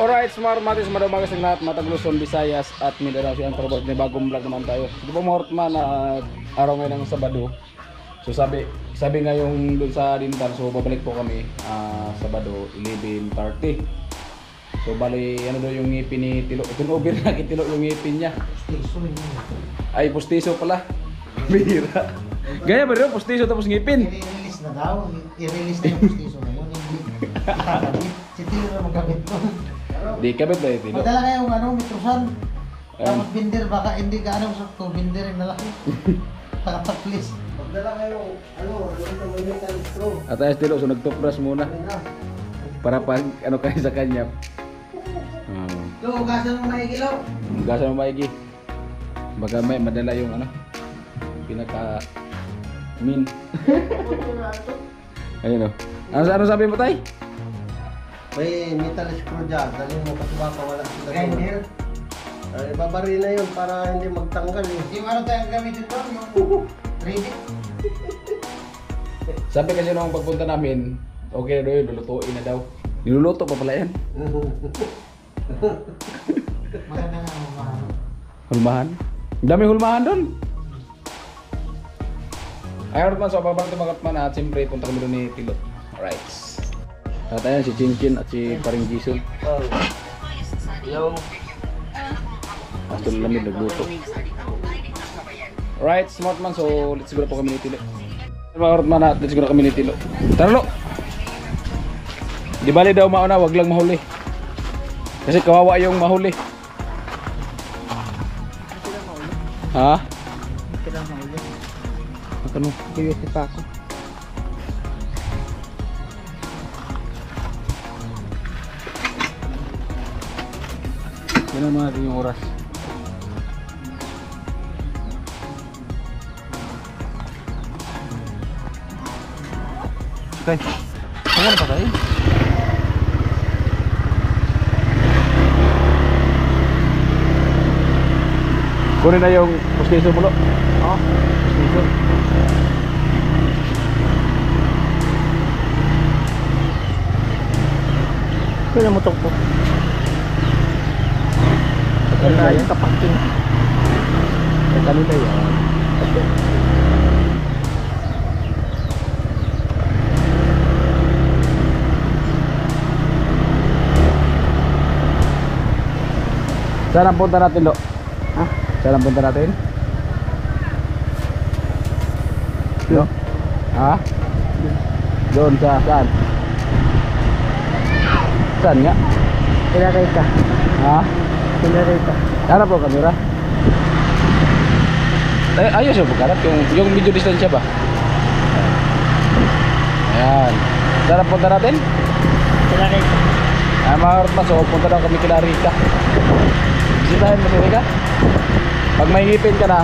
Alright, smart matis, madamagas ng lahat, Matag Luzon, Visayas at Mindanao. Siya ang Tarbot, may bagong vlog naman tayo. Ito po mga man na araw ngayon ng Sabado. So sabi nga yung doon sa Dintar, so babalik po kami Sabado 11:30. So bali, ano daw yung ngipin ni Tilo. Ito over na kitilo yung ngipin niya. Ay, postiso pala. Bihira. Gaya ba rin, postiso tapos ngipin? I-release na daw. I-release na yung postiso na yun. Hindi. Si Tilo na magkabit ko. Di kabit ba yung Tilo? Madala nga yung metrosan. Tapos binder, baka hindi ka sakto. Binder yung nalaki. Please. Magdala nga yung metal straw. At ayos Tilo, so nagtoothbrush muna. Para pag kayo sa kanya. Ito, ugasan mo maigi lo. Ugasan mo maigi. Baka may madala yung pinaka min. Ayun o. Ano sabi mo tay? May metal screw dyan, dalhin mo kasi baka wala sila. Grinder. Babari na yun para hindi magtanggal eh. Yung ano tayong gamitin to? Yung ready? Sabi kasi nung pagpunta namin, okay na daw yun, lulutuin na daw. Niluluto pa pala yan. Maganda nga hulmahan. Hulmahan? Ang daming hulmahan doon. Ayaw naman sa babang tumagatman at siyempre punta kami doon ni Tilo. Alright. At ayan si Chinchin at si Paring Jason. Yung At lamig nagluto. Alright, smart man. So let's go na po kami ni Tilo. Mga Hortman at let's go na kami ni Tilo. Tara lo! Di bali daw mauna, wag lang mahuli. Kasi kawawa yung mahuli. Ha? Hindi ka lang mauli. Ano? Curiosity pa ako. Yan naman natin yung oras. Okay. Ano na pa tayo? Kunin na yung postiso mo lo. Oo. Postiso. Kaya mo tokpo. Kanina Yung kapaking. Kanina yan. Saan ang punta natin lo? Ha? Saan ang punta natin? Lo? Ha? Doon sa saan? Saan nga? Ilagay ka. Ha? Ilagay ka. Harap po kamera. Ayos yung pagkarap, yung video distansya ba? Ayan. Saan ang punta natin? Ilagay ka. Mga Hortman, so punta daw kami kila Rika. Bisitahin mo si Rika. Pag may ngipin ka na,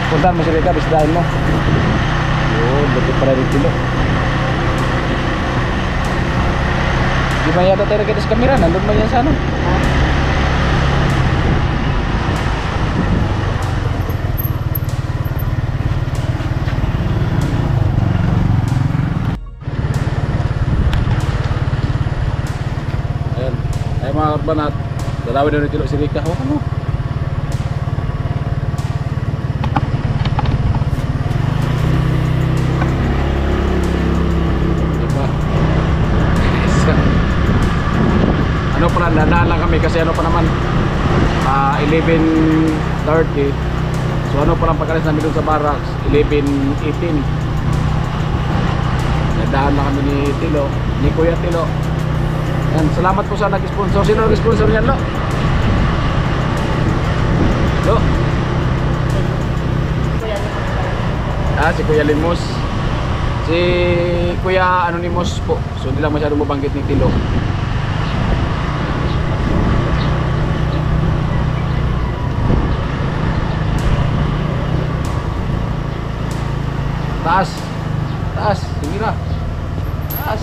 puntahan mo si Rika, bisitahin mo. Yun, buti para rin Tilo. Di ba yata tayo nakita sa kamera? Nandun ba yan sa ano? Ayan. Ay mga Hortman at dalawin na rin Tilo si Rika. Oh, ano? Diba? Ano pala, dadaan lang kami kasi ano pa naman 11:30. So ano palang pagkalis namin doon sa barracks 11:18. Dadaan lang kami ni Tilo, ni Kuya Tilo. Yan, salamat po sa nag-sponsor. Sino nag-sponsor niyan, Lo? Lo? Si Kuya Limos. Si Kuya Anonymous po. So hindi lang masyadong mabanggit ni Tilo. Taas. Taas. Sige na. Taas.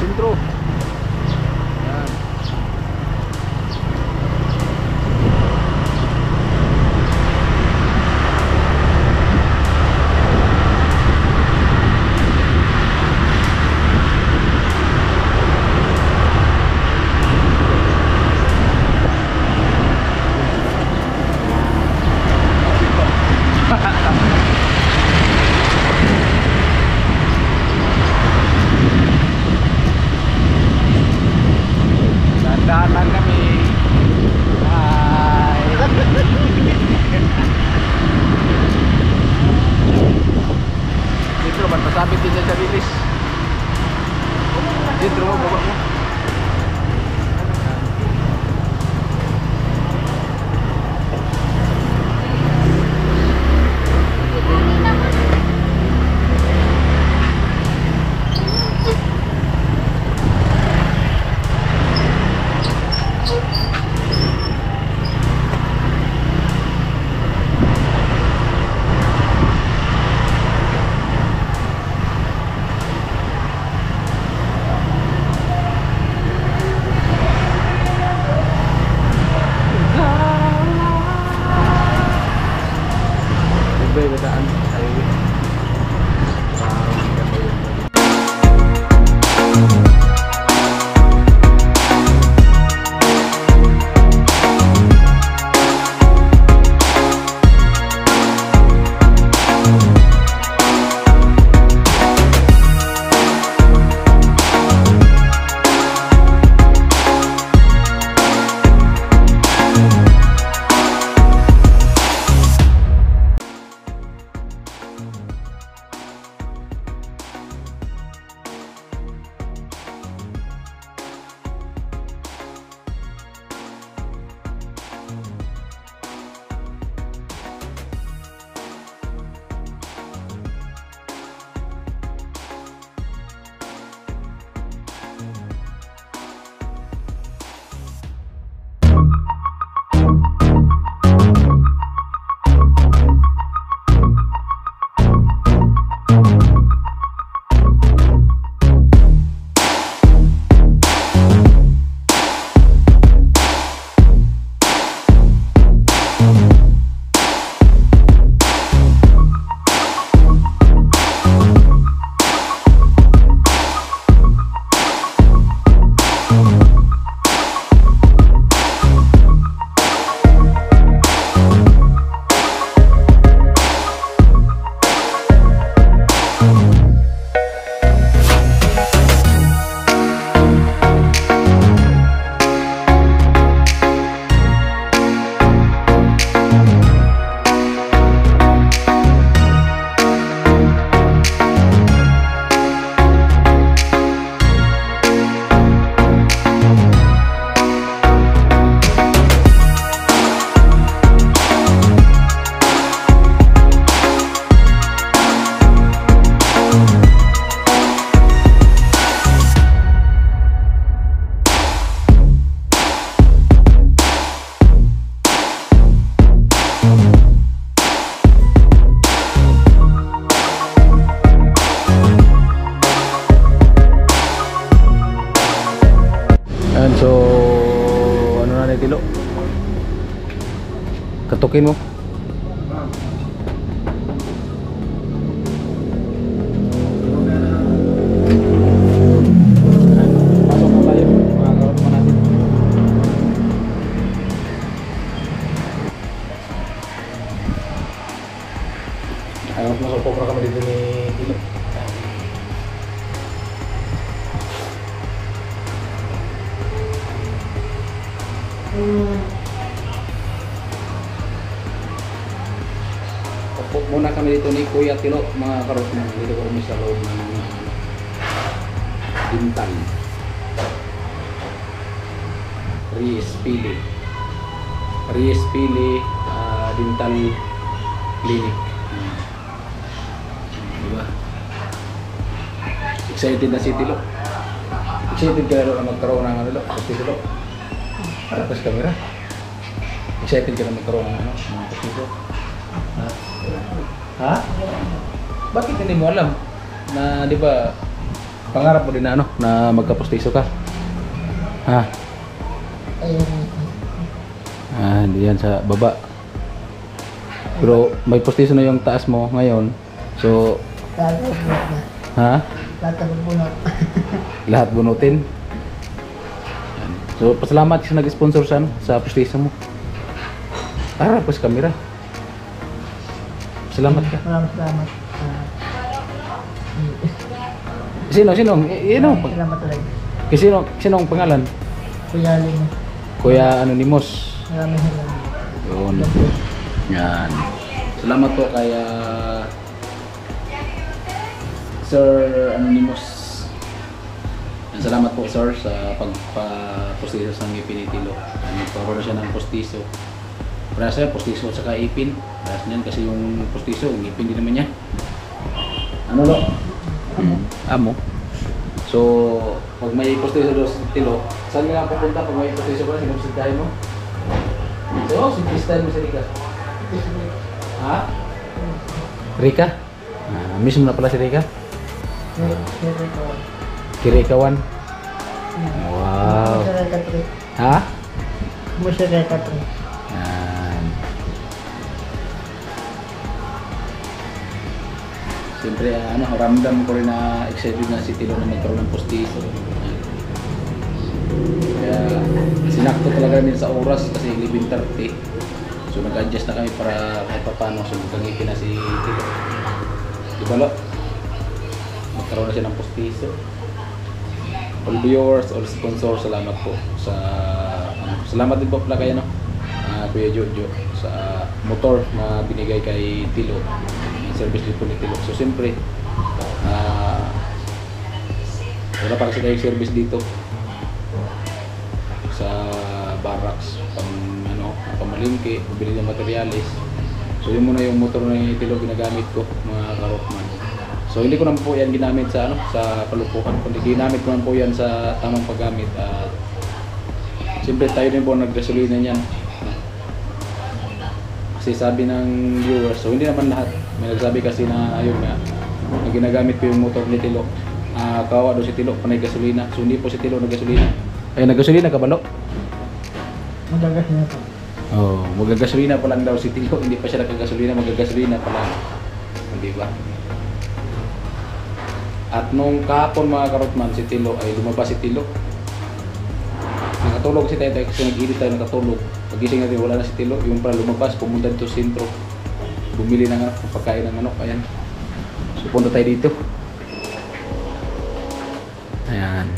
Sentro. Yan. And so, ano na ni Tilo? Katukin mo. Pasok na tayo, mga karotman natin. Ayun, masok na kami dito ni Tilo. Upo muna kami dito ni Kuya Tilo, mga karotman. Dito kami sa loob ng Bintan. Reyes Pili Dental Clinic. Diba? Excited na si Tilo. Excited ka na magkaroon ng ano, si Tilo. Harap sa camera. Excited ka na magkaroon ng ano, mga postiso. Ha? Bakit hindi mo alam na, di ba, pangarap mo din na ano, na magkapostiso ka? Ha? Diyan sa baba. Pero may postiso na yung taas mo ngayon. So, ha? Lahat bunutin. So, pasalamat sa nag-sponsor sa postiso mo. Harap sa camera. Salamat ka. Salamat. Sino? Salamat ulit. Sino ang pangalan? Kuya Ling. Kuya Anonymous. Maraming salamat. Yun. Yan. Salamat po kay Sir Anonymous. Yan, salamat po sir sa pagpa-postiso sa ngipin ni Tilo. Nagkaroon siya ng postiso. Para sa postiso sa ipin. Para niyan kasi yung postiso, ngipin din naman niya. Ano lo? Amo. So, pag may postiso doon sa Tilo, saan nga pupunta pag may postiso ko na? Sinubsidtahin mo? So, sinubsidtahin mo si Rika. Ha? Rika? Miss mo na pala si Rika? Kirikawan? Wow. Ha? Yan. Siyempre, ramdam ko rin na excited na si Tilo na magkaroon ng postiso. Kaya, sinakto talaga namin sa oras kasi 11:30. So, nag-adjust na kami para kahit pa paano. So, magkangipin na si Tilo. Di ba, Lo? Magkaroon na siya ng postiso. All viewers, all sponsors, salamat po sa salamat din po pala kayo Kuya Jojo sa motor na binigay kay Tilo, yung service dito ni Tilo. So siyempre wala pa kasi tayong service dito sa barracks pamalingke, bibili ng materialis. So yun muna yung motor ni Tilo ginagamit ko, mga karotman. So hindi ko naman po yan ginamit sa sa palupukan, kundi ginamit ko naman po yan sa tamang paggamit. Siyempre tayo din po naggasolina niyan. Kasi sabi ng viewers, so hindi naman lahat. May nagsabi kasi na ayun nga, na ginagamit ko yung motor ni Tilo. Kawa daw si Tilo panay gasolina. So hindi po si Tilo naggasolina. Ay, naggasolina ka ba, Lo? Magagasolina pa. Oh, magagasolina pa lang daw si Tilo. Hindi pa siya nagagasolina, magagasolina pa lang. Hindi ba? At nung kahapon mga karotman, si Tilo ay lumabas si Tilo. Nakatulog si Tete kasi nag-edit tayo, nakatulog. Pagising natin wala na si Tilo, yung pala lumabas, pumunta dito sa sentro. Bumili ng pagkain ng manok, ayan. So punta tayo dito. Ayan.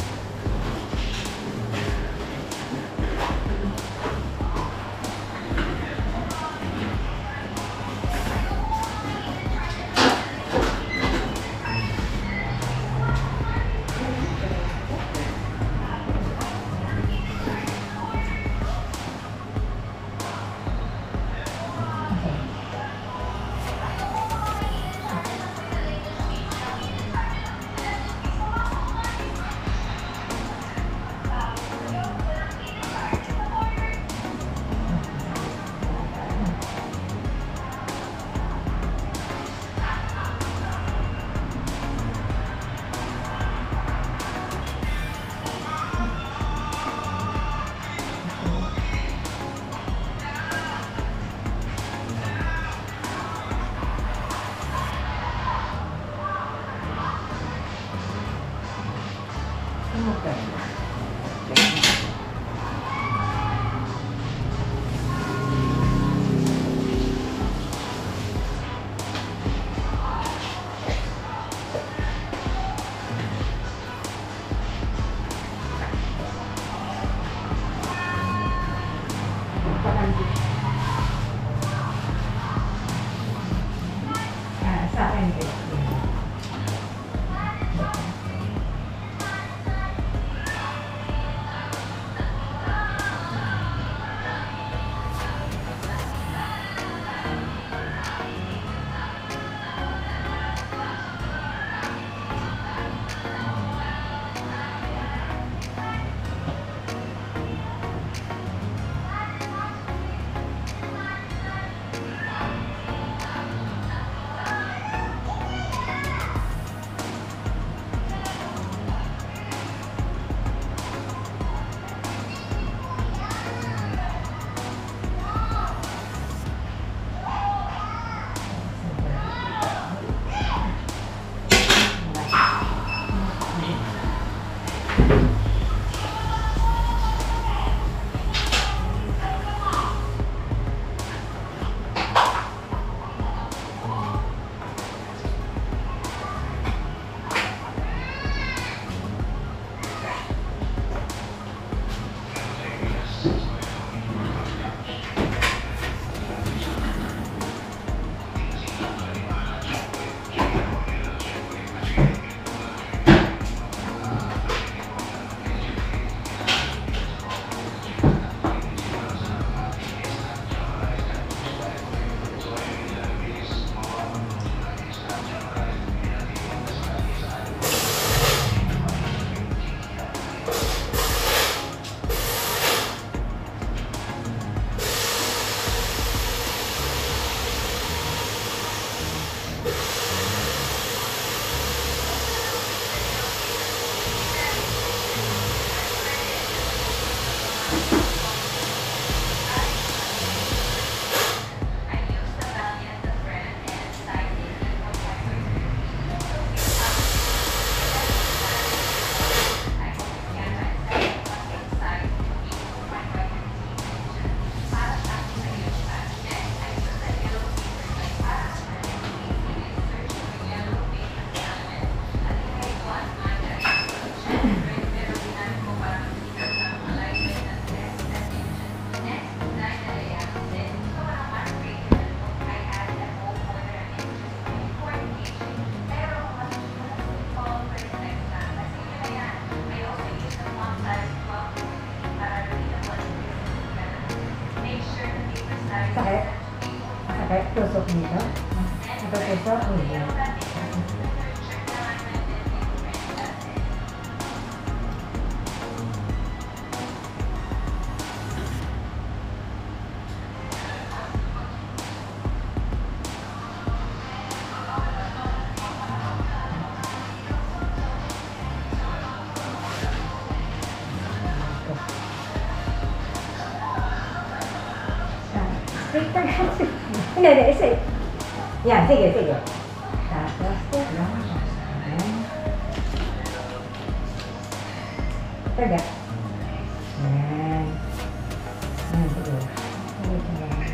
Sakit? Sakit? Tusok dito? Ito tusok? Hindi. Hindi, isa. Yan, sige. Tapos, ito lang. Taga. Yan. Yan, sige. Ito lang.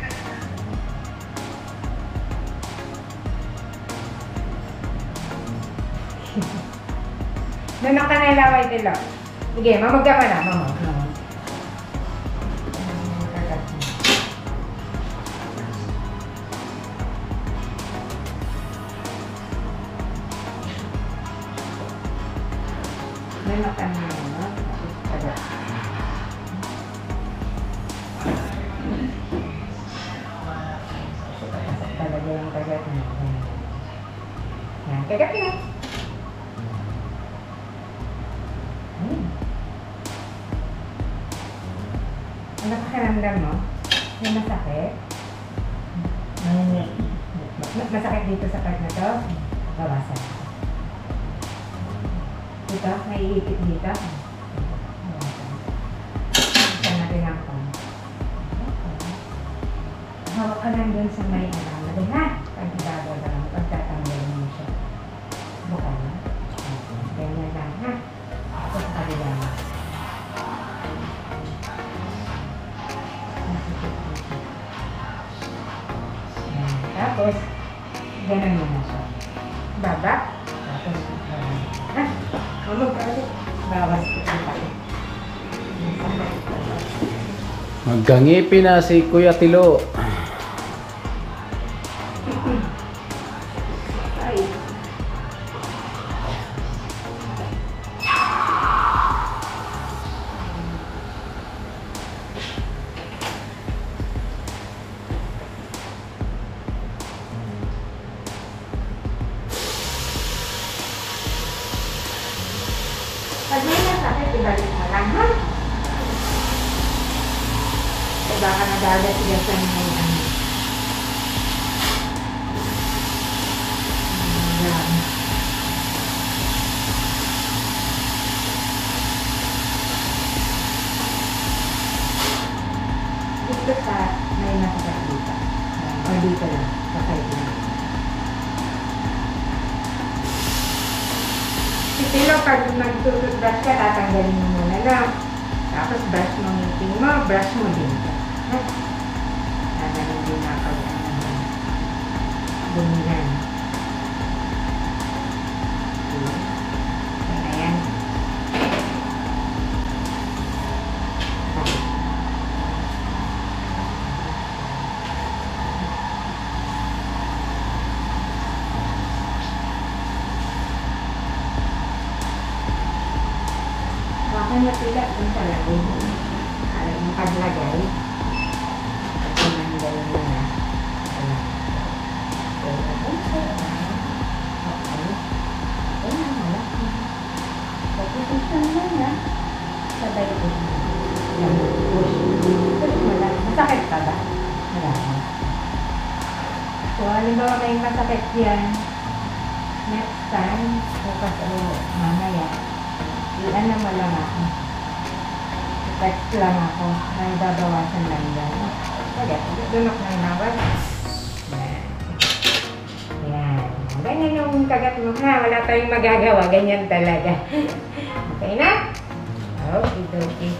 Doon ka na ilaway nila. Sige, mamag ka pa na, mamag. May makan na no? Taga. Talaga yung kagat na. Yan, kagat na. Ano pakiramdam mo? May masakit? Masakit dito sa part na to? Bawasan. Dito? Naiipit dito? Isa natin ang pang. Hawak ka lang dun sa may alam. Ha? Pag-ibagaw ka lang. Pagtatanggal mo siya. Buka na. Ganyan lang. Ha? Ako sa kabila mo. Tapos, ganun mo na siya. Baba. Tapos, ha? Mamag ka ulit. Bawas ko pa. Magkangipin na si Kuya Tilo. Ay. Pag may nasakit, ibalik mo lang, ha? E baka nagagatigasan mo yung ano. Ayan. Dito sa may nasakit dito. O dito lang, sa side lang. Pero pag nagtututbrush ka, tatanggalin mo muna lang. Tapos brush mo ang ngipin mo, brush mo din ka. Tatanggalin din ako yan. Ganyan. Ayan. Baka natila kung palagay mo. Alam mo paglagay. At tinanggal mo na. Ayan. Sabay ko. Push mo lang. Masakit ka ba? Wala mo. So, halimbawa may masakit yan. Next time, bukas o mamaya, iyan mo lang ako. Text lang ako. May babawasan lang yan. Sige, dunok ng nawad. Yan. Ganyan yung kagat mo ha. Wala tayong magagawa. Ganyan talaga. Okay na? Okay.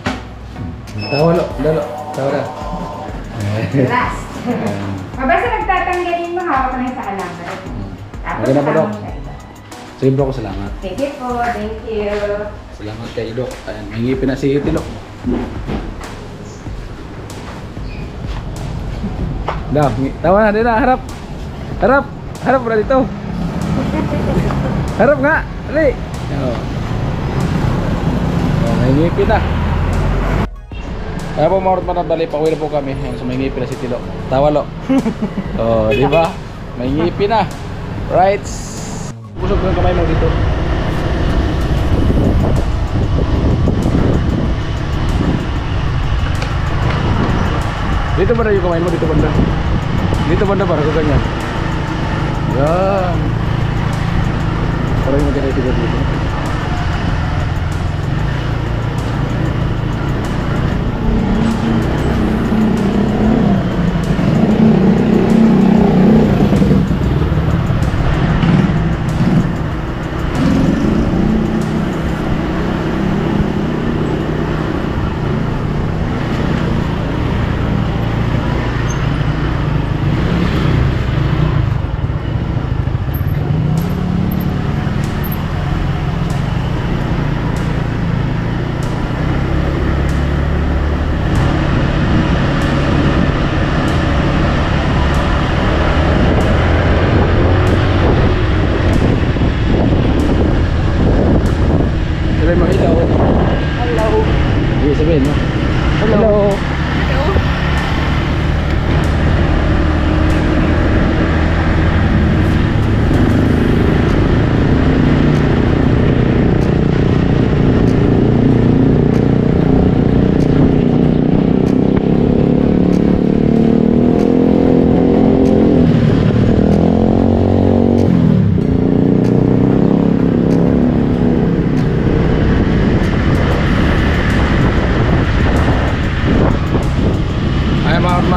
Tawa lo, dalo. Tawa na. Last. Basta nagtatanggalin mo, hawak na sa alambre. Tapos Okay na po, Dok. tama sa iba. Sige bro, salamat. Sige po, thank you. Salamat kay Dok. Ayan, may ngipin na si Tilo. Dah, tawa na, dito, harap. Harap, harap bro dito. Harap nga, dali. Oh, may ngipin na. Kaya po mga Hortman, bali, pauwi na po kami. Ayan, so may ngipin na si Tilo. Tawa, Lo. Oh, di ba? May ngipin na. Right. Busog ng kamay mo dito. Dito ba na yung kamay mo? Dito banda. Dito banda para ko ganyan. Yan. Parang maganda dito dito. Sabihin mo. Hello.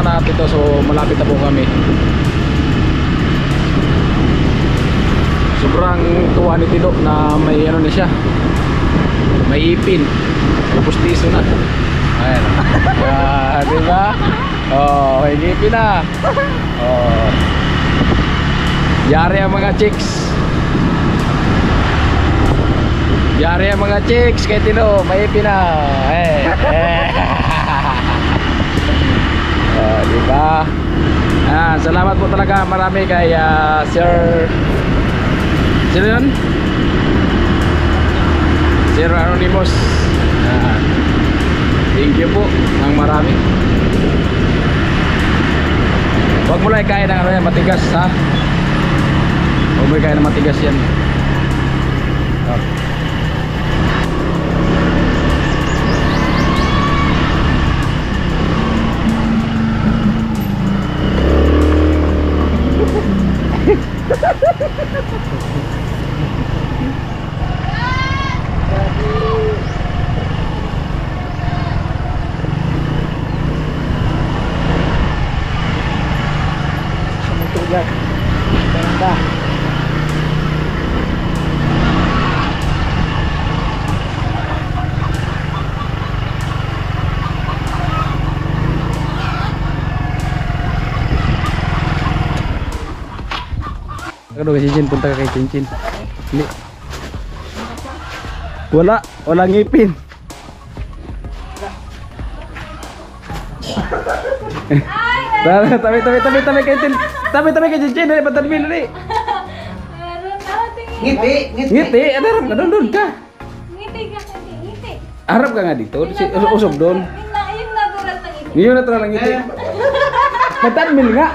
Natin to, so malapit na po kami. Sobrang tuwa ni Tilo na may ano na siya, may ipin, may pustiso na. Ayan. Diba? Oh, may ipin na. Oh. Yari ang mga chicks. Yari ang mga chicks kay Tilo, may ipin na. Diba? Salamat po talaga marami kay Sir, sino yun? Sir Anonymous. Thank you po ng marami. Huwag mo lang kain ng ano yan, matigas ha. Huwag mo kain ng matigas yan. Sumutugak. Ganda. Ano kay Cincin, punta ka kay Cincin. Hindi. Wala ngipin. Tabi kay Cincin. Tabi kay Cincin, dali patadbil dali. Ngiti, harap ka doon ka. Ngiti ka, ngiti. Harap ka nga dito, usog doon. Yung natural na ngiti. Yung natural lang ngiti. Patadbil nga.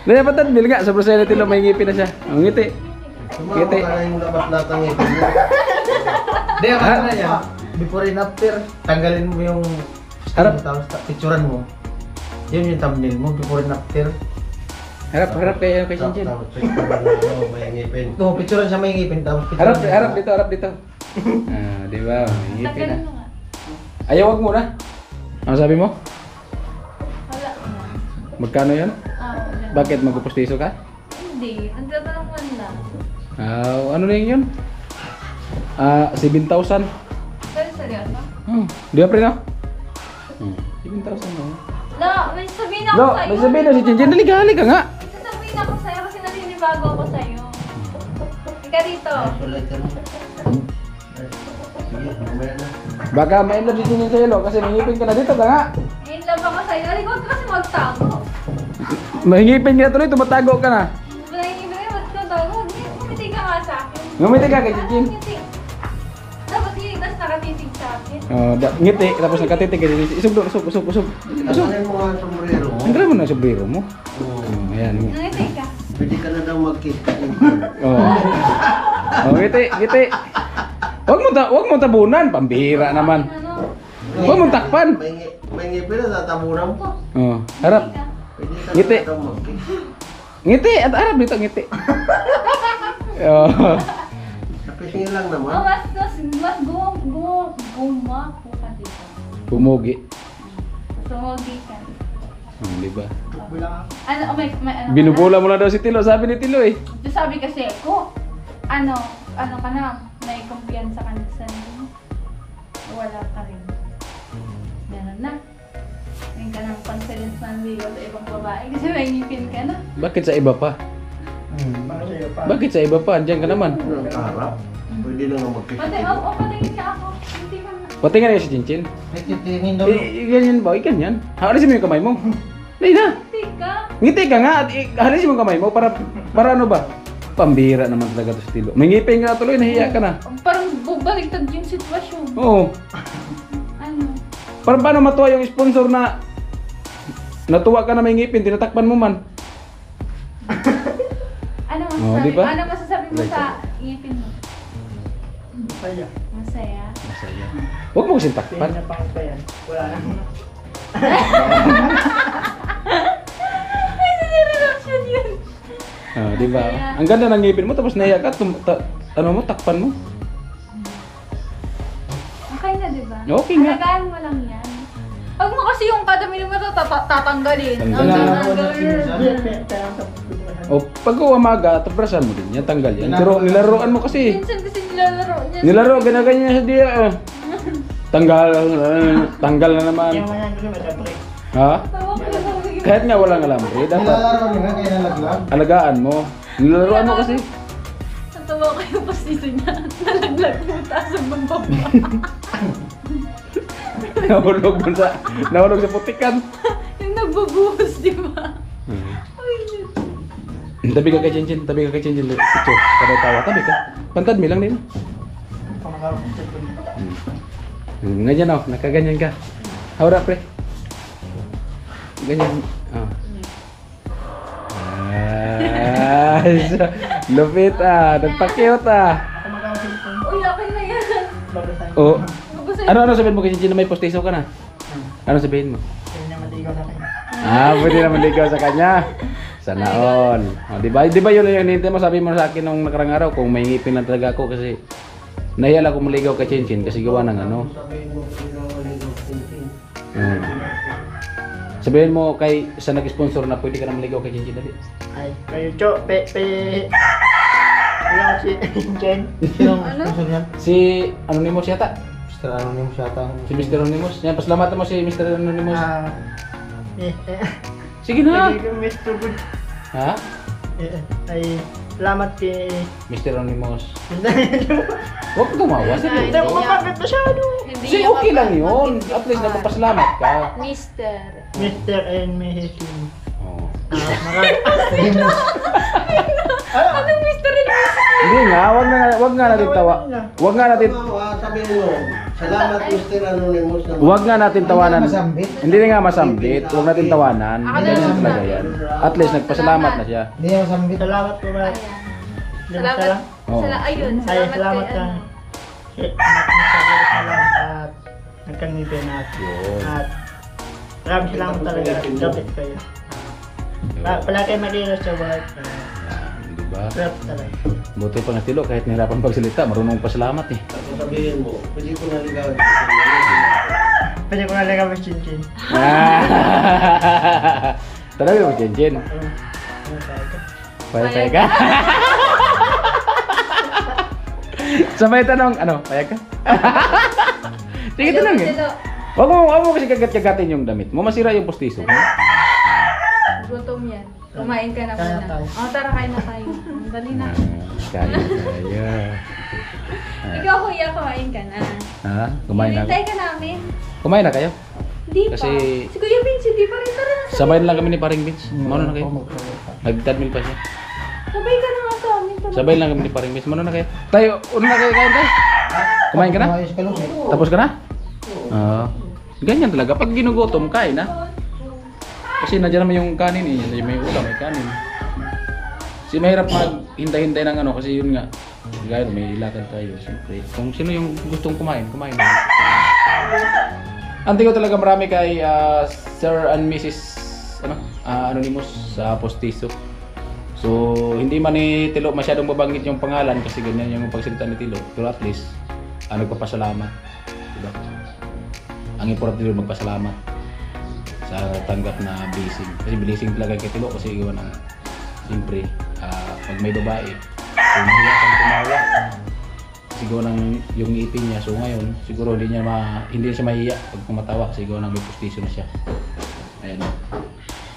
Dali patadbil nga, sobrang saya na Tilo, may ngipin na siya. Ang ngiti. Ngiti. Yung labas lahat ng ngipin mo. Hindi, ang ano na yan, before and after, tanggalin mo yung Harap. tapos picturean mo. Yun yung thumbnail mo, before and after. Harap kayo kay Cincin. Tapos may ngipin. No, picturean siya may ngipin, tapos picturean. Harap dito. Di ba? May ngipin na. Tagalin mo nga. Ayaw, wag muna. Ano sabi mo? Wala. Magkano yan? Wala. Bakit magpupustiso ka? Hindi. Nagtatanong mo na. Ano na yun? 7,000. Pero seryoso? Di ba pre no? 7,000 no? No, may sabihin ako No, sa'yo. may sabihin na si Cincin. Dali ka nga. May sasabihin ako sa'yo kasi naninibago ako sa'yo. Ika rito. Sulit ka na. Sige, mamaya na. Baka ma-inlove si Cincin sa'yo lo. Kasi mangipin ka na dito ka nga. In love ako sa'yo. Huwag ka kasi magtago. Mangipin ka na tuloy. Tumatago ka na. Manahingin mo, ba't ka tago? Ngumiti ka nga sa akin. Ngumiti ka kay Cincin. Ngumiti. Dapat hindi, tapos nakatitig sa akin. Ngiti, tapos nagkatitig. Isog doon, usog. Tanggalin mo nga ang sombrero mo. Ang mo na sa sombrero mo. Ayan. Ngiti ka. Pwede ka na daw mag-kiss. Ngiti. Wag mo tabunan, pambihira naman. Ano? Huwag mong takpan. May ngipin na tatabunan mo. Harap. Pwede ka Ngiti. na daw mag-kiss. Ngiti, at harap dito ngiti. Napisingin lang naman. Oh, mas gumapo ka dito. Pumugi. Tumugi ka. Di ba? Ano, may ano Binubula mo na daw si Tilo, sabi ni Tilo eh. ka na? Sabi kasi ko, ano ka na, may kumpiyansa ka na sa sarili mo. Wala ka rin. Meron na. Ngayon ka ng confidence na hindi sa ibang babae kasi may ngipin ka na. Bakit sa iba pa? Bakit sa iba pa? Andiyan ka naman. Ang harap. Pwede na nga mag-kiss. Patingin ka ako. Hindi ka na. Pati nga na si Chinchin. May titingin daw. Ganyan ba? Ganyan. Halisin mo yung kamay mo. Dahil na. Hindi ka. Ngiti ka nga. Halisin mo yung kamay mo para ano ba? Pambira naman talaga to si Tilo. May ngipin ka na tuloy, nahiya ka na. Parang bubaliktad yung sitwasyon. Oo. Ano? Parang paano matuwa yung sponsor na natuwa ka na may ngipin, tinatakpan mo man. Ano Oh, masasabi? di ba? Ano masasabi mo sa ngipin mo? Masaya. Masaya? Masaya. Huwag mo kasing takpan. Ay, sinirelation yun. Di ba? Masaya. Ang ganda ng ngipin mo tapos nahiya ka, takpan mo. Okay na, di ba? Okay nga. Alagaan mo lang yan. Huwag mo kasi yung kada minuto tatanggalin. Tanggalin. O pag umaga, tabrasan mo din yan, tanggal yan. Pero nilaruan mo kasi. Minsan kasi nilalaro niya. Nilaro, ginaganyan sa diya. Tanggal na naman. Ha? Tawa ko lang. Kahit nga walang alambre, dapat Nilalaro niya nga kaya nalaglag. alagaan mo. Nilaruan mo kasi. Natawa ko yung pastiso niya. Nalaglag mo taas ang baba. Nahulog sa putikan. Yung nagbabuhos, di ba? Ay, Tabi ka kay Chinchin, Picho, kada tawa, tabi ka. Pantad mi lang din. Ganyan oh, nakaganyan ka. Hawra pre. Ganyan. Lupit nagpa-cute uy, okay na yan. Oh. Babasahin Ano sabihin mo kay Chinchin na may postiso ka na? Ano sabihin mo? Pwede naman ligaw sa kanya. Sana all. Di ba yun yung hinihintay mo? Sabi mo sa akin nung nakarang araw kung may ngipin lang talaga ako kasi nahiya lang akong maligaw kay Chinchin kasi gawa ng ano. Sabihin mo, pwede na maligaw Chinchin. Sabihin mo kay sa nag-sponsor na pwede ka na maligaw kay Chinchin dali. Ay, kayo, Cho, Wala si Jen. Sinong Ano? sponsor niyan? Si Anonymous yata. Mr. Anonymous yata. Si Mr. Anonymous. Yan, pasalamatan mo si Mr. Anonymous. Eh, Sige na. Mr. Good. Ha? Ay, salamat kay... Mr. Anonymous. Huwag tumawa. Sige. Hindi ako mapagod masyado. Kasi okay lang yun. At least nagpapasalamat ka. Mister. Mr. and Mrs. Lim. Oh. Anong Mister and Mrs. Hindi nga, wag nga natin tawa. Wag nga natin Sabihin mo, salamat Mr. Anonymous. Wag nga natin tawanan. Masambit. Hindi na nga masambit. Wag natin tawanan. Hindi na talaga yan. At least nagpasalamat na siya. Hindi niya masambit. Salamat po ba? Ayan. Salamat. Oo. Ayun, Ay, salamat salamat kay ka. ano. Salamat at nagkangipin at Yun. maraming salamat talaga. Dapat kayo. Pala kayo mag-iwas sa work. Yan, di ba? Prep talaga. Buti pa nga Tilo, kahit nahirapan pagsalita, marunong pasalamat eh. Sabihin mo, pwede ko naligaw. Pwede ko nalaga mas chin-chin. Talaga mo, Jen. Payag ka? Sabay tanong, ano, payag ka? Sige, tanong eh. Wag mo kasi kagat-kagatin yung damit mo, masira yung postiso mo. Gutom yan. Kumain ka na Kaya muna. tayo. Tara, kain na tayo. Dali na. Kaya. Ikaw, kuya, kumain ka na. Ha? Kumain na. Hinintay ka namin. Kumain na kayo? Di pa. Kasi- Si Kuya Vince, di pa rin. Tara na. Sabay na lang kami ni Paring Vince. Mano na kayo? Nag-treadmill pa siya. Sabay ka na nga sa amin. Tara. Sabay lang kami ni Paring Vince. Mano na kayo? Tayo, una na kayo kain tayo. Kumain ka na? Kumayos ka lang. Tapos ka na? Ganyan talaga. Pag ginugutom, kain na. Kasi nandiyan naman yung kanin eh. May ulam, may kanin. Kasi mahirap maghintay-hintay ng ano kasi yun nga. Gaya may lakad tayo, siyempre. Kung sino yung gustong kumain, kumain na. Anti ko talaga marami kay Sir and Mrs. Anonymous sa Postizo. So, hindi man ni Tilo masyadong mabanggit yung pangalan kasi ganyan yung pagsalita ni Tilo. Pero at least, nagpapasalamat. Diba? Ang importante doon magpasalamat sa tanggap na blessing. Kasi blessing talaga kay Tilo kasi iwan ng siyempre, pag may babae, so mahiya kang tumawa. Siguro ng yung ngipin niya. So ngayon, siguro hindi siya mahiya pag kumatawa kasi siguro nang may postizo na siya. Ayan.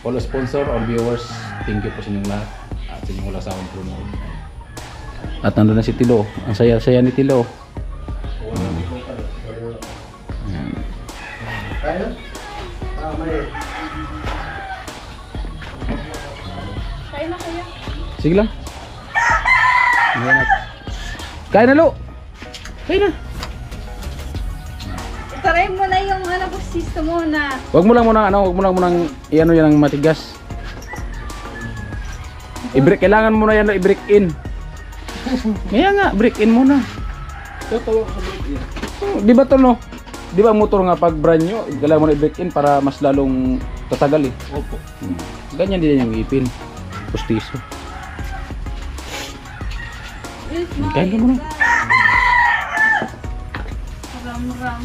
All sponsor, all viewers, thank you po sa inyong lahat at sa inyong walang sawang promo. At nandun na si Tilo. Ang saya-saya ni Tilo. Ayan. Kaya? May... Kain na kuya. Sige lang. Kain na, Lo. Kain na. Try mo na yung postizo mo na. Wag mo lang munang iano yan ang matigas. I-break, kailangan mo na yan i-break in. Kaya nga, break in muna. Di ba to no? Di ba ang motor nga pag brand new, kailangan mo na i-break in para mas lalong tatagal eh. Opo. Ganyan din yung ipin. Postizo. Kain ka muna. Ram.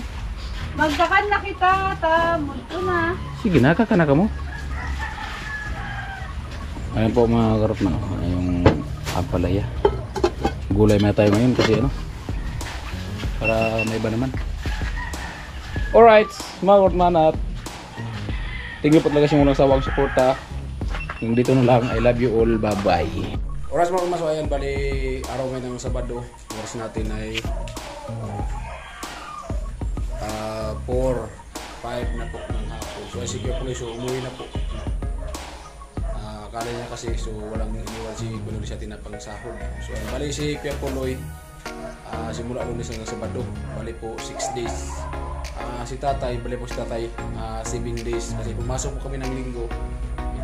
Magkakan na kita, multo na. Sige na, kakana ka mo. Ayan po mga karot na. Yung ampalaya. Gulay na tayo ngayon kasi ano. Para may iba naman. Alright, mga karot manat. Thank you po talaga sa mga sawang suporta. Yung dito na lang, I love you all. Bye bye. Oras mga karot, so ayan, bali araw ngayon ng Sabado. Oras natin ay 4, 5 na po ng hapon. So ay si Kuya Puloy, so umuwi na po. Akala niya kasi so walang iniwan si Puloy sa tinapang sahod. So bali si Kuya Puloy simula Lunes hanggang Sabado. Bali po 6 days. Si Tatay, bali po si Tatay 7 days. Kasi pumasok po kami ng Linggo.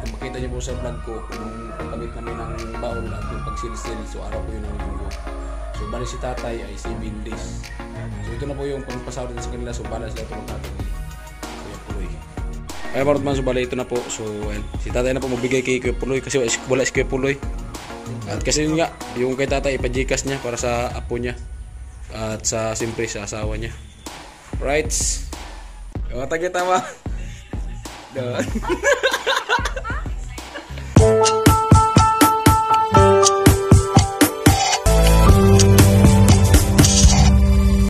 Kung makita niyo po sa vlog ko kung pagkamit namin ng baon at yung pagsilsil. So araw po yun ng Linggo. So bali si Tatay ay 7 days. So ito na po yung pagpasahod sa kanila. So bala sila ito magkatong Kuya Puloy. Kaya marot man, so bali ito na po. So si Tatay na po magbigay kay Kuya Puloy kasi wala si Kuya Puloy. At kasi yun nga, yung kay Tatay ipa-Gcash niya para sa apo niya. At sa siyempre sa asawa niya. Right? Yung tagi tama. Doon.